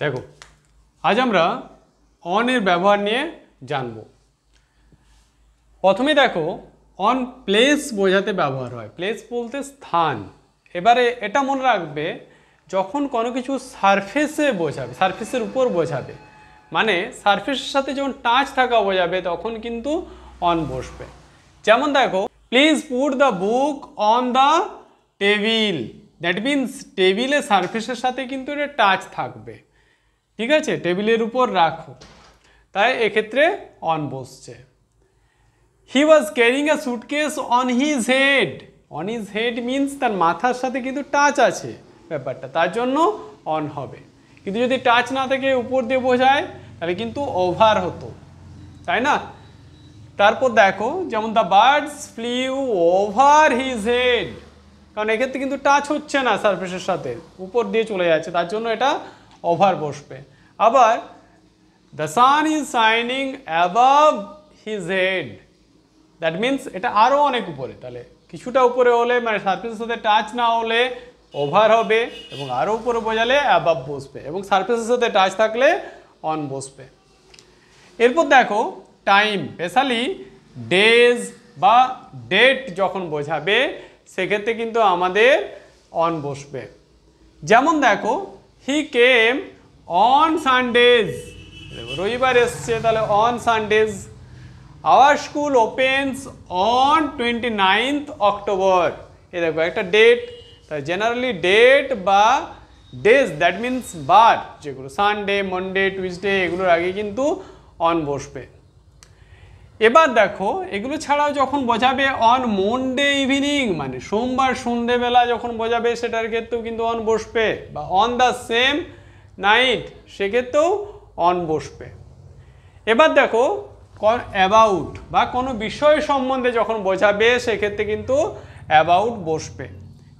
দেখো আজ আমরা অনের ব্যবহার নিয়ে জানব। প্রথমে দেখো অন প্লেস বোঝাতে ব্যবহার হয়। প্লেস বলতে স্থান। এবারে এটা মনে রাখবে যখন কোনো কিছু সারফেসে বোঝাবে, সারফেসের উপর বোঝাবে, মানে সারফেসের সাথে যখন টাচ থাকা বোঝাবে তখন কিন্তু অন বসবে। যেমন দেখো please put the book on the table, that means টেবিলে সারফেসের সাথে কিন্তু এটা টাচ থাকবে, ঠিক আছে, টেবিলের উপর রাখো, তাই এক্ষেত্রে অন বসছে। He was carrying a suitcase on his head. On his head means তার মাথার সাথে কিন্তু টাচ আছে ব্যাপারটা, তার জন্য অন হবে। কিন্তু যদি টাচ না থেকে উপর দিয়ে বোঝায় তাহলে কিন্তু ওভার হতো, তাই না? তারপর দেখো যেমন the birds flew over his head, কারণ এক্ষেত্রে কিন্তু টাচ হচ্ছে না সারফেসের সাথে, উপর দিয়ে চলে যাচ্ছে, তার জন্য এটা ওভার বসবে। আবার the sun is shining above his head, that means এটা আরও অনেক উপরে, তাহলে কিছুটা উপরে হলে মানে সারফেসের সাথে টাচ না হলে ওভার হবে, এবং আরও উপরে বোঝালে অ্যাবাভ বসবে, এবং সারফেসের সাথে টাচ থাকলে অন বসবে। এরপর দেখো টাইম, স্পেশালি ডেজ বা ডেট যখন বোঝাবে সেক্ষেত্রে কিন্তু আমাদের অন বসবে। যেমন দেখো হি কেম অন সানডেজ, রবিবার এসছে তাহলে on Sundays. Our school opens on 29th October. এ দেখো একটা ডেট, তাই জেনারেলি ডেট বা ডেজ, দ্যাট মিনস বার, যেগুলো সানডে, মনডে, টুইসডে এগুলোর আগে কিন্তু অন বসবে। এবার দেখো এগুলো ছাড়াও যখন বোঝাবে অন মনডে ইভিনিং, মানে সোমবার সন্ধেবেলা যখন বোঝাবে সেটার ক্ষেত্রেও কিন্তু অন বসবে, বা অন দ্য সেম নাইট সেক্ষেত্রেও অন বসবে। এবার দেখো অ্যাবাউট বা কোনো বিষয় সম্বন্ধে যখন বোঝাবে সেক্ষেত্রে কিন্তু অ্যাবাউট বসবে।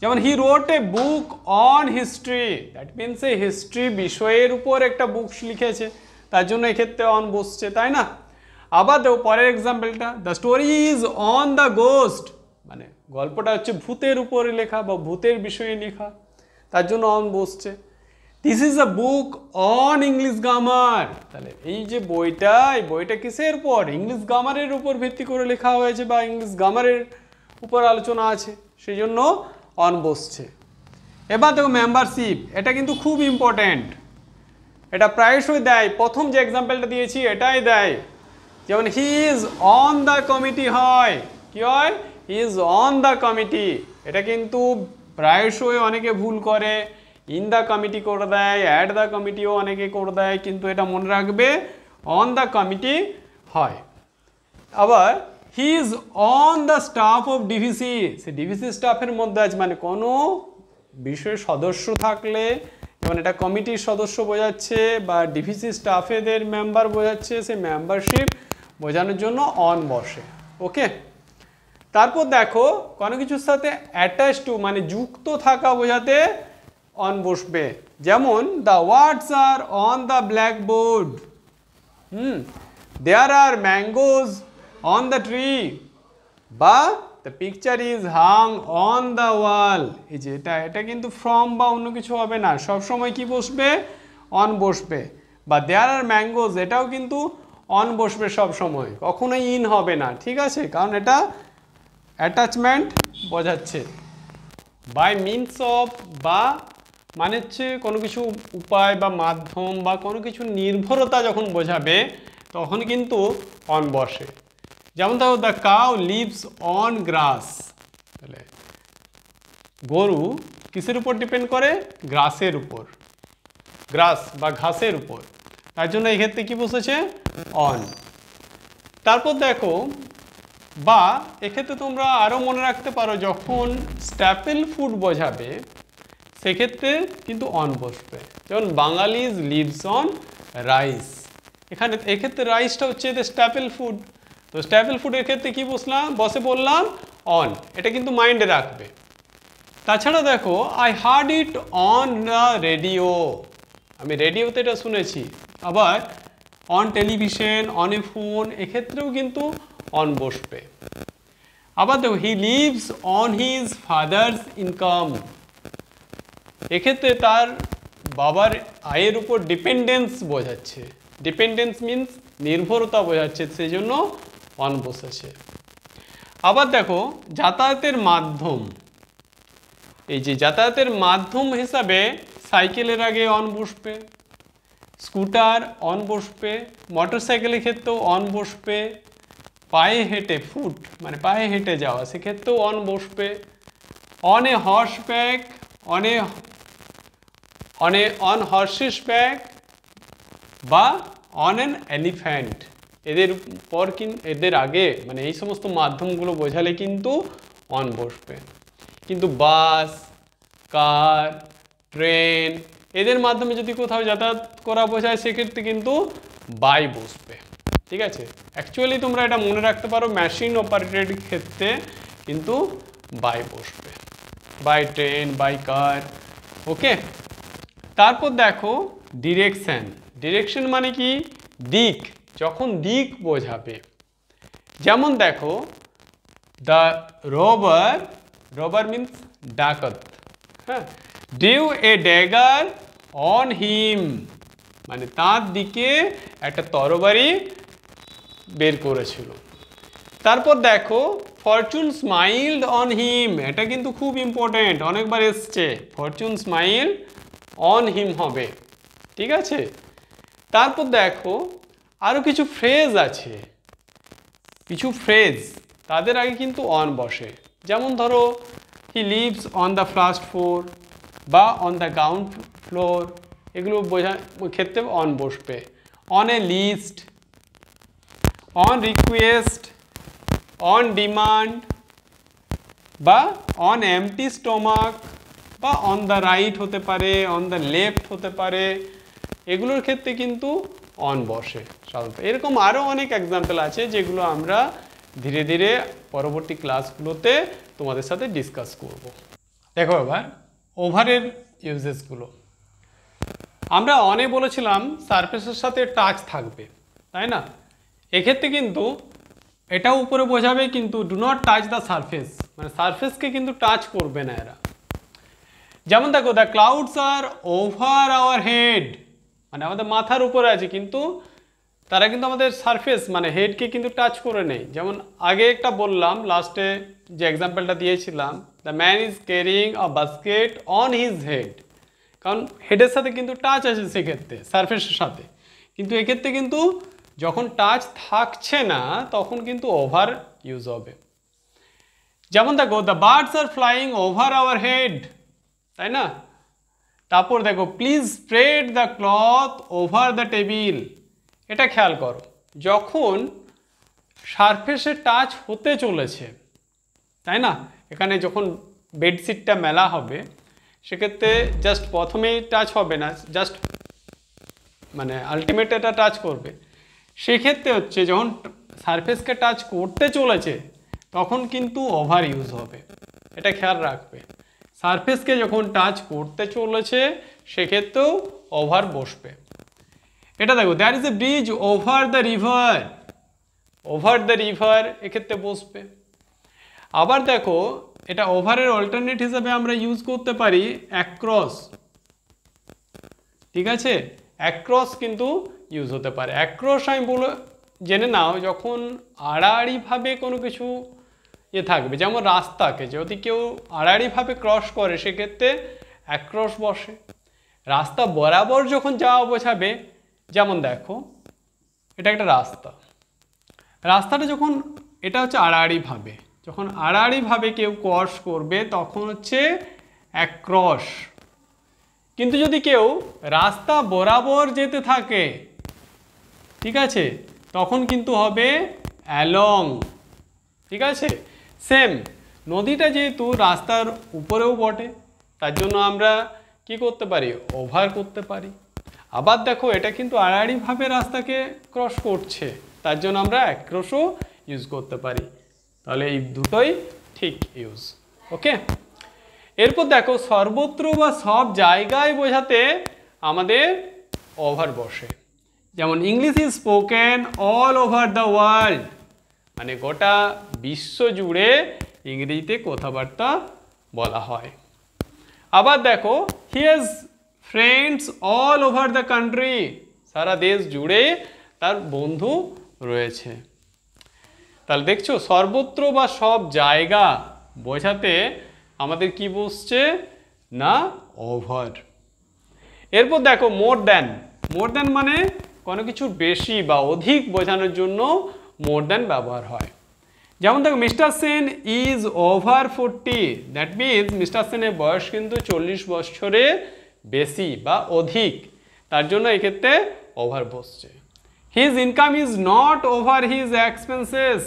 যেমন he wrote a book on history, that means এই হিস্ট্রি বিষয়ের উপর একটা বুক লিখেছে, তার জন্য এক্ষেত্রে অন বসছে, তাই না? আবার দেখো পরের এক্সাম্পলটা, the story is on the ghost, মানে গল্পটা হচ্ছে ভূতের উপরে লেখা বা ভূতের বিষয়ে লেখা, তার জন্য অন বসছে। This is a book on English grammar, তাহলে এই যে বইটা, এই বইটা কিসের উপর? ইংলিশ গ্রামারের উপর ভিত্তি করে লেখা হয়েছে বা ইংলিশ গ্রামারের উপর আলোচনা আছে, সেই জন্য অন বসছে। এবার দেখো মেম্বারশিপ, এটা কিন্তু খুব ইম্পর্ট্যান্ট, এটা প্রায়শই দেয়, প্রথম যে এক্সাম্পলটা দিয়েছি এটাই দেয়। যেমন হি ইজ অন দ্য কমিটি হয়, কি হয়? হি ইজ অন দ্য কমিটি, এটা কিন্তু প্রায়শই অনেকে ভুল করে, ইন দ্য কমিটি করে দেয়, অ্যাট দ্য কমিটিও অনেকে করে দেয়, কিন্তু এটা মনে রাখবে অন দ্য কমিটি হয়। আবার he is on the staff of DVC, সে ডিভিসি স্টাফের মধ্যে আছে, মানে কোনো বিষয়ের সদস্য থাকলে, যেমন এটা কমিটির সদস্য বোঝাচ্ছে বা ডিভিসি স্টাফেদের মেম্বার বোঝাচ্ছে, সে মেম্বারশিপ বোঝানোর জন্য অন বসে। ওকে, তারপর দেখো কোনো কিছুর সাথে অ্যাটাচ টু মানে যুক্ত থাকা বোঝাতে অন বসবে। যেমন the words are on the blackboard, there are mangoes on the tree, বা the picture is hung on the wall. এই যে এটা কিন্তু ফ্রম বা অন্য কিছু হবে না, সবসময় কি বসবে? অন বসবে। বা দেয়ার আর ম্যাঙ্গোজ, এটাও কিন্তু অন বসবে সব সময়, কখনোই ইন হবে না, ঠিক আছে, কারণ এটা অ্যাটাচমেন্ট বোঝাচ্ছে। বাই মিনস অফ বা মানে হচ্ছে কোনো কিছু উপায় বা মাধ্যম বা কোনো কিছু নির্ভরতা যখন বোঝাবে তখন কিন্তু অন বসে। যেমন দেখো the cow lives on grass, তাহলে গরু কিসের উপর ডিপেন্ড করে? গ্রাসের উপর, গ্রাস বা ঘাসের উপর, তার জন্য এই ক্ষেত্রে কি বসেছে? অন। তারপর দেখো বা এক্ষেত্রে তোমরা আরও মনে রাখতে পারো যখন স্ট্যাপল ফুড বোঝাবে সেক্ষেত্রে কিন্তু অন বসবে। যেমন বাঙালিজ লিভস অন রাইস, এখানে এক্ষেত্রে রাইসটা হচ্ছে এদের স্ট্যাপল ফুড, তো স্ট্যাপল ফুডের ক্ষেত্রে কি বসে বললাম? অন। এটা কিন্তু মাইন্ডে রাখবে। তাছাড়া দেখো I hard it on the radio, আমি রেডিওতে এটা শুনেছি। আবার on television, on a phone, এক্ষেত্রেও কিন্তু অন বসবে। আবার দেখো হি lives on his father's income, এক্ষেত্রে তার বাবার আয়ের উপর ডিপেন্ডেন্স বোঝাচ্ছে, ডিপেন্ডেন্স মিন্স নির্ভরতা বোঝাচ্ছে, সেই জন্য অন বসেছে। আবার দেখো যাতায়াতের মাধ্যম, এই যে যাতায়াতের মাধ্যম হিসাবে সাইকেলের আগে অন বসবে, স্কুটার অন বসবে, মোটরসাইকেলের ক্ষেত্রেও অন বসবে, পায়ে হেঁটে ফুট মানে পায়ে হেঁটে যাওয়া সেক্ষেত্রেও অন বসবে, on A horse back, on horse's back বা অন অ্যান এলিফ্যান্ট, এদের পর এদের আগে মানে এই সমস্ত মাধ্যমগুলো বোঝালে কিন্তু অন বসবে। কিন্তু বাস, কার, ট্রেন এদের মাধ্যমে যদি কোথাও যাতায়াত করা বোঝায় সেক্ষেত্রে কিন্তু বাই বসবে। ঠিক আছে, অ্যাকচুয়ালি তোমরা এটা মনে রাখতে পারো মেশিন অপারেটেড ক্ষেত্রে কিন্তু বাই বসবে, বাই ট্রেন, বাই কার। ওকে, তারপর দেখো ডিরেকশন। ডিরেকশন মানে কি? দিক, যখন দিক বোঝাবে। যেমন দেখো দ্য রবার মিন্স ডাকাত, হ্যাঁ, drew a dagger on him মানে তার দিকে একটা তরবারি বের করেছিল। তারপর দেখো ফরচুন স্মাইলড অন হিম, এটা কিন্তু খুব ইম্পর্টেন্ট, অনেকবার এসছে, ফরচুন স্মাইল অন হিম হবে। ঠিক আছে, তারপর দেখো আরও কিছু ফ্রেজ আছে, কিছু ফ্রেজ তাদের আগে কিন্তু অন বসে। যেমন ধরো he lives on the first floor বা অন দ্য গ্রাউন্ড ফ্লোর, এগুলো বোঝার ক্ষেত্রে অন বসবে। On a list, on request, on demand বা অন এমটি স্টমাক বা অন দ্য রাইট হতে পারে, অন দ্য লেফট হতে পারে, এগুলোর ক্ষেত্রে কিন্তু অন বসে সাধারণত। এরকম আরও অনেক এক্সাম্পল আছে যেগুলো আমরা ধীরে ধীরে পরবর্তী ক্লাসগুলোতে তোমাদের সাথে ডিসকাস করব। দেখো এবার ওভারের ইউজেসগুলো। আমরা অনে বলেছিলাম সারফেসের সাথে টাচ থাকবে, তাই না? এক্ষেত্রে কিন্তু এটাও উপরে বোঝাবে কিন্তু do not touch the surface, মানে সারফেসকে কিন্তু টাচ করবে না এরা। যেমন দেখো the clouds are over our head, মানে আমাদের মাথার উপরে আছে কিন্তু তারা কিন্তু আমাদের সারফেস মানে হেডকে কিন্তু টাচ করে নেই। যেমন আগে একটা বললাম লাস্টে যে এক্সাম্পলটা দিয়েছিলাম, the man is carrying a basket on his head, কারণ হেডের সাথে কিন্তু টাচ আছে সেক্ষেত্রে সারফেসের সাথে, কিন্তু এক্ষেত্রে কিন্তু যখন টাচ থাকছে না তখন কিন্তু ওভার ইউজ হবে। যেমন দেখো the birds are flying over our head, তাই না? তারপর দেখো please spread the cloth over the table, এটা খেয়াল করো যখন সারফেসে টাচ হতে চলেছে, তাই না? এখানে যখন বেডশিটটা মেলা হবে সেক্ষেত্রে জাস্ট প্রথমেই টাচ হবে না, জাস্ট মানে আলটিমেট এটা টাচ করবে। সেক্ষেত্রে হচ্ছে যখন সারফেসকে টাচ করতে চলেছে তখন কিন্তু ওভার ইউজ হবে, এটা খেয়াল রাখবে। সারফেসকে যখন টাচ করতে চলেছে সেক্ষেত্রেও ওভার বসবে। এটা দেখো there is a bridge over the river, over the river এক্ষেত্রে বসবে। আবার দেখো এটা ওভারের অল্টারনেট হিসাবে আমরা ইউজ করতে পারি অ্যাক্রস, ঠিক আছে? অ্যাক্রস কিন্তু ইউজ হতে পারে। অ্যাক্রস আমি বলে জেনে নাও যখন আড়াআড়িভাবে কোনো কিছু থাকবে, যেমন রাস্তাকে যদি কেউ আড়াআড়িভাবে ক্রস করে সেক্ষেত্রে অ্যাক্রস বসে। রাস্তা বরাবর যখন যাওয়া বোঝাবে, যেমন দেখো এটা একটা রাস্তা, রাস্তাটা যখন এটা হচ্ছে আড়াআড়িভাবে, যখন আড়াআড়িভাবে কেউ ক্রস করবে তখন হচ্ছে অ্যাক্রস। কিন্তু যদি কেউ রাস্তা বরাবর যেতে থাকে, ঠিক আছে, তখন কিন্তু হবে অ্যালং, ঠিক আছে? সেম নদীটা যেহেতু রাস্তার উপরেও বটে তার জন্য আমরা কি করতে পারি, ওভার করতে পারি। আবার দেখো এটা কিন্তু আড়াআড়িভাবে রাস্তাকে ক্রস করছে তার জন্য আমরা অ্যাক্রসও ইউজ করতে পারি। তাহলে এই দুটোই ঠিক ইউজ। ওকে, এরপর দেখো সর্বত্র বা সব জায়গায় বোঝাতে আমাদের ওভার বসে। যেমন English is spoken all over the world, মানে গোটা বিশ্ব জুড়ে ইংরেজিতে কথাবার্তা বলা হয়। আবার দেখো he has friends all over the country, সারা দেশ জুড়ে তার বন্ধু রয়েছে। তাহলে দেখছো সর্বত্র বা সব জায়গা বোঝাতে আমাদের কি বসছে না ওভার। এরপর দেখো মোর দ্যান। মোর দ্যান মানে কোনো কিছুর বেশি বা অধিক বোঝানোর জন্য মোর দ্যান ব্যবহার হয়। যেমন দেখো mister Sen is over 40, that means mister সেনের বয়স কিন্তু 40 বছরের বেশি বা অধিক, তার জন্য এক্ষেত্রে ওভার বসছে। His income is not over his expenses,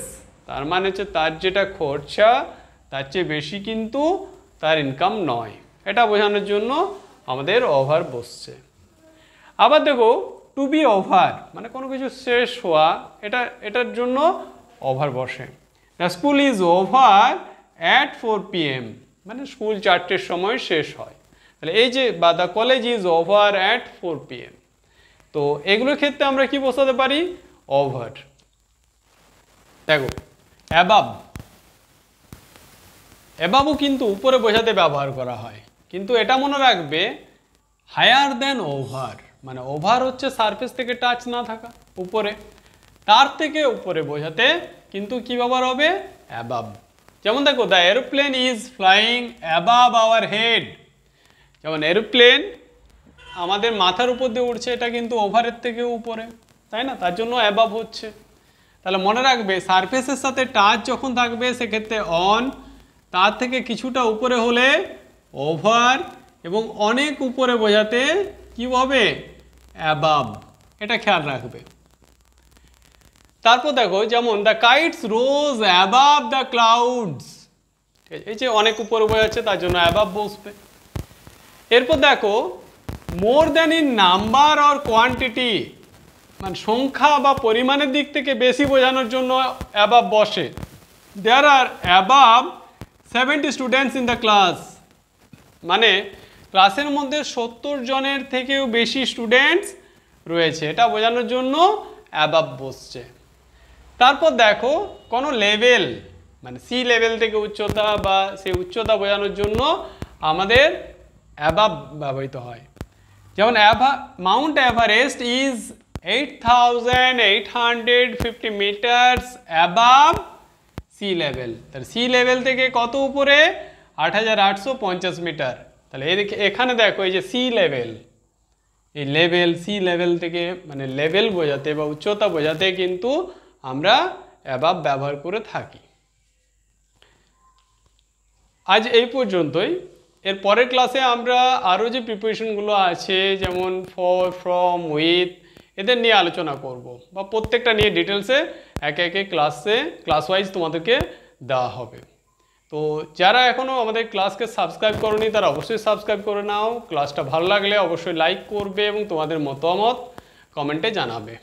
তার মানে হচ্ছে তার যেটা খরচা তার চেয়ে বেশি কিন্তু তার ইনকাম নয়, এটা বোঝানোর জন্য আমাদের ওভার বসছে। আবার দেখো টু বি ওভার মানে কোনো কিছু শেষ হওয়া, এটার জন্য ওভার বসে। The school is over at 4 PM, মানে স্কুল 4টের সময় শেষ হয়। তাহলে এই যে বা the college is over at 4 PM, তো এগুলোর ক্ষেত্রে আমরা কি বসাতে পারি ওভার। দেখো অ্যাবাব, অ্যাবাবও কিন্তু উপরে বোঝাতে ব্যবহার করা হয়, কিন্তু এটা মনে রাখবে হায়ার দেন ওভার, মানে ওভার হচ্ছে সারফেস থেকে টাচ না থাকা উপরে, তার থেকে উপরে বোঝাতে কিন্তু কি ব্যবহার হবে অ্যাবাব। যেমন দেখো the aeroplane is flying অ্যাবাব our head, যেমন এরোপ্লেন আমাদের মাথার উপর দিয়ে উঠছে, এটা কিন্তু ওভারের থেকে উপরে, তাই না, তার জন্য অ্যাবাব হচ্ছে। তাহলে মনে রাখবে সারফেসের সাথে টাচ যখন থাকবে সেক্ষেত্রে অন, তার থেকে কিছুটা উপরে হলে ওভার, এবং অনেক উপরে বোঝাতে কি হবে অ্যাবাব, এটা খেয়াল রাখবে। তারপর দেখো যেমন the kites rose অ্যাবাব the clouds, এই যে অনেক উপরে বোঝাচ্ছে তার জন্য অ্যাবাব বসবে। এরপর দেখো more than in number or quantity, মানে সংখ্যা বা পরিমাণের দিক থেকে বেশি বোঝানোর জন্য অ্যাবাব বসে। There are about 70 students in the class, মানে ক্লাসের মধ্যে 70 জনের থেকেও বেশি স্টুডেন্টস রয়েছে, এটা বোঝানোর জন্য অ্যাবাব বসছে। তারপর দেখো কোনো লেভেল মানে সি লেভেল থেকে উচ্চতা বা সেই উচ্চতা বোঝানোর জন্য আমাদের অ্যাবাব ব্যবহৃত হয়। যেমন Mount Everest is 8850 metres above sea level, তাহলে সি লেভেল থেকে কত উপরে 8850 মিটার। তাহলে এখানে দেখো এই যে সি লেভেল, এই লেভেল সি লেভেল থেকে মানে লেভেল বোঝাতে বা উচ্চতা বোঝাতে কিন্তু আমরা অ্যাবাব ব্যবহার করে থাকি। আজ এই পর্যন্তই। এর পরের ক্লাসে আমরা আরও যে প্রিপারেশনগুলো আছে যেমন ফর, ফ্রম, উইথ, এদের নিয়ে আলোচনা করব, বা প্রত্যেকটা নিয়ে ডিটেলসে একে একে ক্লাস ওয়াইজ তোমাদেরকে দেওয়া হবে। তো যারা এখনও আমাদের ক্লাসকে সাবস্ক্রাইব করোনি তারা অবশ্যই সাবস্ক্রাইব করে নাও। ক্লাসটা ভালো লাগলে অবশ্যই লাইক করবে এবং তোমাদের মতামত কমেন্টে জানাবে।